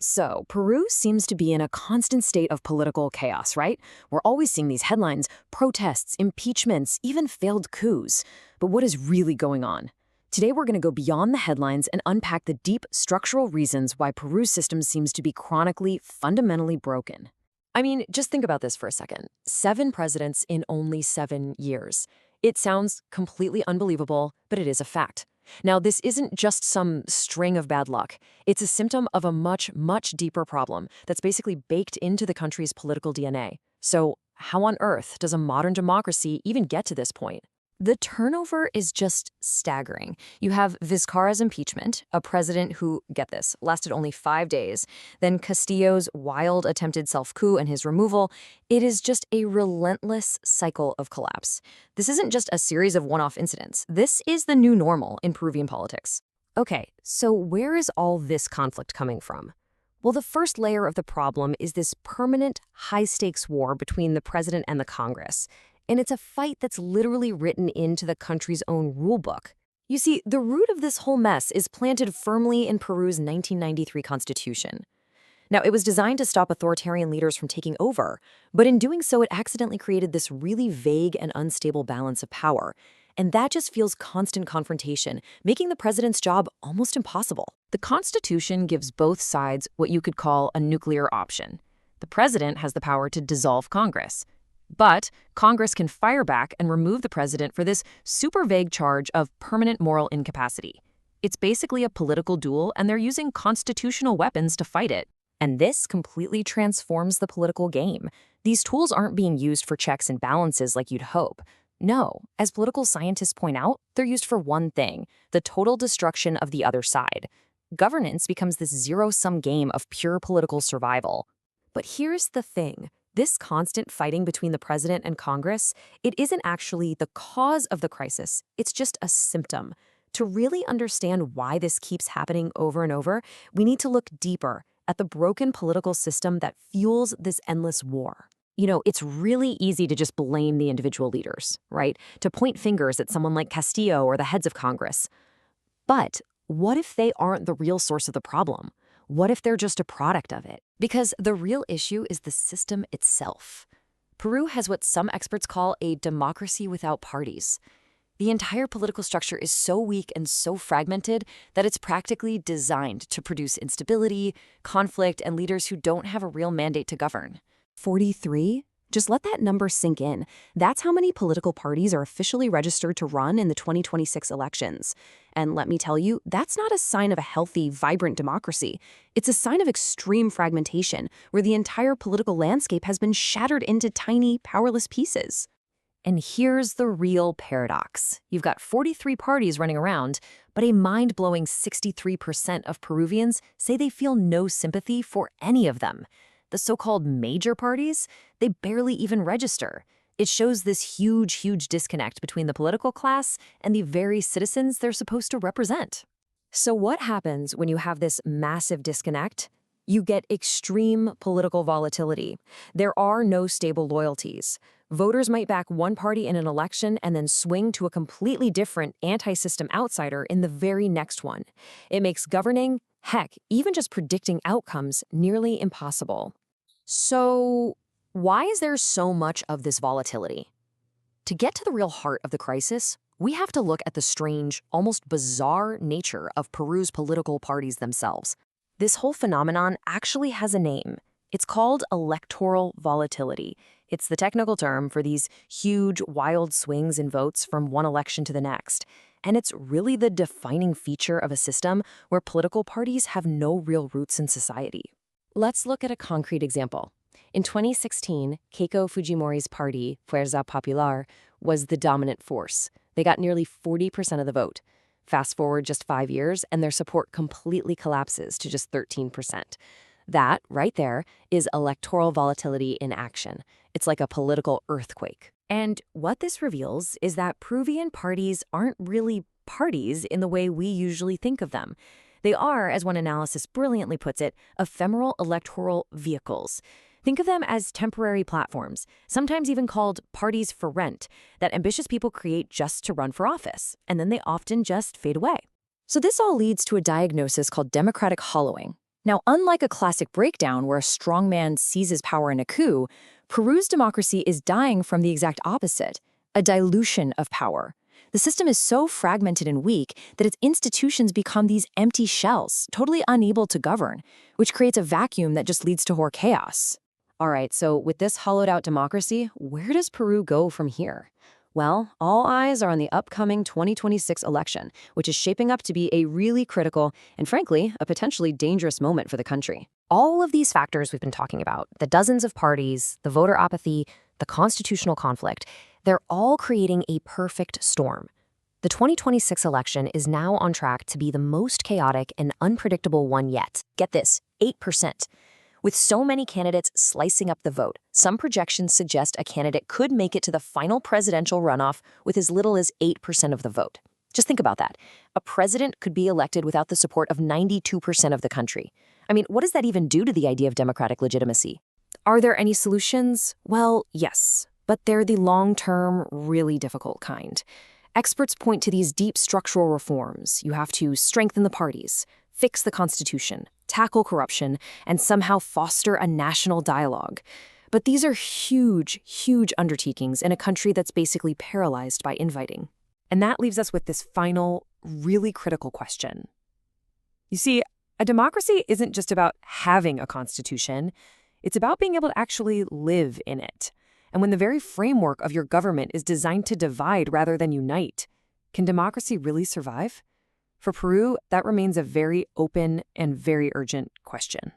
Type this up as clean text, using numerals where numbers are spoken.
So, Peru seems to be in a constant state of political chaos, right? We're always seeing these headlines, protests, impeachments, even failed coups. But what is really going on? Today, we're going to go beyond the headlines and unpack the deep structural reasons why Peru's system seems to be chronically, fundamentally broken. I mean, just think about this for a second. 7 presidents in only 7 years. It sounds completely unbelievable, but it is a fact. Now, this isn't just some string of bad luck. It's a symptom of a much, much deeper problem that's basically baked into the country's political DNA. So, how on earth does a modern democracy even get to this point? The turnover is just staggering. You have Vizcarra's impeachment, a president who, get this, lasted only 5 days, then Castillo's wild attempted self-coup and his removal. It is just a relentless cycle of collapse. This isn't just a series of one-off incidents. This is the new normal in Peruvian politics. Okay, so where is all this conflict coming from? Well, the first layer of the problem is this permanent, high-stakes war between the president and the Congress. And it's a fight that's literally written into the country's own rulebook. You see, the root of this whole mess is planted firmly in Peru's 1993 constitution. Now, it was designed to stop authoritarian leaders from taking over, but in doing so, it accidentally created this really vague and unstable balance of power. And that just feels constant confrontation, making the president's job almost impossible. The Constitution gives both sides what you could call a nuclear option. The president has the power to dissolve Congress. But Congress can fire back and remove the president for this super vague charge of permanent moral incapacity. It's basically a political duel, and they're using constitutional weapons to fight it. And this completely transforms the political game. These tools aren't being used for checks and balances like you'd hope. No, as political scientists point out, they're used for one thing: the total destruction of the other side. Governance becomes this zero-sum game of pure political survival. But here's the thing. This constant fighting between the president and Congress, it isn't actually the cause of the crisis. It's just a symptom. To really understand why this keeps happening over and over, we need to look deeper at the broken political system that fuels this endless war. You know, it's really easy to just blame the individual leaders, right? To point fingers at someone like Castillo or the heads of Congress. But what if they aren't the real source of the problem? What if they're just a product of it? Because the real issue is the system itself. Peru has what some experts call a democracy without parties. The entire political structure is so weak and so fragmented that it's practically designed to produce instability, conflict, and leaders who don't have a real mandate to govern. 43? Just let that number sink in. That's how many political parties are officially registered to run in the 2026 elections. And let me tell you, that's not a sign of a healthy, vibrant democracy. It's a sign of extreme fragmentation, where the entire political landscape has been shattered into tiny, powerless pieces. And here's the real paradox. You've got 43 parties running around, but a mind-blowing 63% of Peruvians say they feel no sympathy for any of them. The so-called major parties, they barely even register. It shows this huge, huge disconnect between the political class and the very citizens they're supposed to represent. So what happens when you have this massive disconnect? You get extreme political volatility. There are no stable loyalties. Voters might back one party in an election and then swing to a completely different anti-system outsider in the very next one. It makes governing, heck, even just predicting outcomes, nearly impossible. So, why is there so much of this volatility? To get to the real heart of the crisis, we have to look at the strange, almost bizarre nature of Peru's political parties themselves. This whole phenomenon actually has a name. It's called electoral volatility. It's the technical term for these huge, wild swings in votes from one election to the next. And it's really the defining feature of a system where political parties have no real roots in society. Let's look at a concrete example. In 2016, Keiko Fujimori's party, Fuerza Popular, was the dominant force. They got nearly 40% of the vote. Fast forward just 5 years, and their support completely collapses to just 13%. That, right there, is electoral volatility in action. It's like a political earthquake. And what this reveals is that Peruvian parties aren't really parties in the way we usually think of them. They are, as one analysis brilliantly puts it, ephemeral electoral vehicles. Think of them as temporary platforms, sometimes even called parties for rent, that ambitious people create just to run for office, and then they often just fade away. So this all leads to a diagnosis called democratic hollowing. Now, unlike a classic breakdown where a strongman seizes power in a coup, Peru's democracy is dying from the exact opposite, a dilution of power. The system is so fragmented and weak that its institutions become these empty shells, totally unable to govern, which creates a vacuum that just leads to more chaos. All right, so with this hollowed-out democracy, where does Peru go from here? Well, all eyes are on the upcoming 2026 election, which is shaping up to be a really critical and, frankly, a potentially dangerous moment for the country. All of these factors we've been talking about, the dozens of parties, the voter apathy, the constitutional conflict, they're all creating a perfect storm. The 2026 election is now on track to be the most chaotic and unpredictable one yet. Get this, 8%. With so many candidates slicing up the vote, some projections suggest a candidate could make it to the final presidential runoff with as little as 8% of the vote. Just think about that. A president could be elected without the support of 92% of the country. I mean, what does that even do to the idea of democratic legitimacy? Are there any solutions? Well, yes, but they're the long-term, really difficult kind. Experts point to these deep structural reforms. You have to strengthen the parties, fix the Constitution, tackle corruption, and somehow foster a national dialogue. But these are huge, huge undertakings in a country that's basically paralyzed by infighting. And that leaves us with this final, really critical question. You see, a democracy isn't just about having a constitution. It's about being able to actually live in it. And when the very framework of your government is designed to divide rather than unite, can democracy really survive? For Peru, that remains a very open and very urgent question.